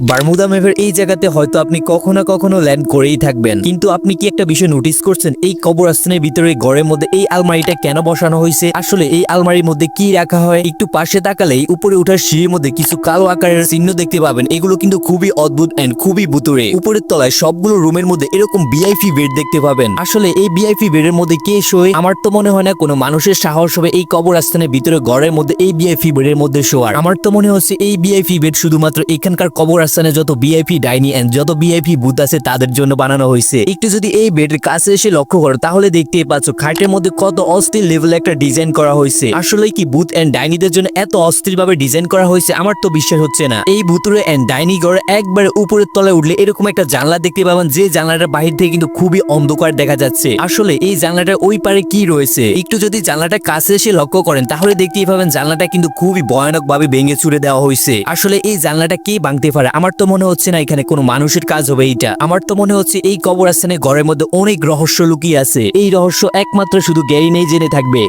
Bermuda ম্যাপের এই জায়গাতে হয়তো আপনি কখনো না কখনো ল্যান্ড করেই থাকবেন, কিন্তু আপনি কি একটা বিষয় নোটিস করছেন? এই কবরস্থানের ভিতরে ঘরের মধ্যে এই আলমারিটা কেন বসানো হয়েছে? আসলে এই আলমারির মধ্যে কি রাখা হয়? একটু পাশে তাকালেই উপরে ওঠার সিঁড়ির মধ্যে কিছু কালো আকারের চিহ্ন দেখতে পাবেন। এগুলো কিন্তু খুবই অদ্ভুত এন্ড খুবই ভুতুড়ে। উপরের তলায় সবগুলো রুমের মধ্যে এরকম ভিআইপি বেড দেখতে পাবেন। আসলে এই ভিআইপি বেডের মধ্যে কে শোয়? আমার তো মনে হয় না কোনো মানুষের সাহস হবে এই কবরস্থানের ভিতরে ঘরের মধ্যে এই ভিআইপি বেডের মধ্যে শোয়ার। আমার তো মনে হচ্ছে এই ভিআইপি বেড শুধুমাত্র এখানকার কবরস্থানে যত ভিআইপি ডাইনি এন্ড যত ভিআইপি ভূত আছে তাদের জন্য বানানো হয়েছে। একটু যদি এই বেডের কাছে এসে লক্ষ্য করো তাহলে দেখতেই পাচ্ছ খাটের মধ্যে কত অস্থির লেভেলে একটা ডিজাইন করা হয়েছে। আসলে কি ভূত এন্ড ডাইনিদের জন্য এত অস্থির ভাবে ডিজাইন করা হয়েছে? আমার তো বিশ্বাস হচ্ছে না। এই ভুতুরে এন্ড ডাইনি ঘরে একবারে উপরের তলায় উঠলে এরকম একটা জানলা দেখতে পাবেন, যে জানলাটার বাহির থেকে কিন্তু খুবই অন্ধকার দেখা যাচ্ছে। আসলে এই জানলাটার ওই পারে কি রয়েছে? একটু যদি জানলাটা কাছে এসে লক্ষ্য করেন তাহলে দেখতেই পাবেন জানলাটা কিন্তু খুবই ভয়ানক ভাবে ভেঙে চুরে দেওয়া হয়েছে। আসলে এই জানলাটা কে ভাঙতে পারে? আমার তো মনে হচ্ছে না এখানে কোনো মানুষের কাজ হবে এইটা। আমার তো মনে হচ্ছে এই কবরস্থানের ঘরের মধ্যে অনেক রহস্য লুকিয়ে আছে। এই রহস্য একমাত্র শুধু গ্যারি নেই জেনে থাকবে।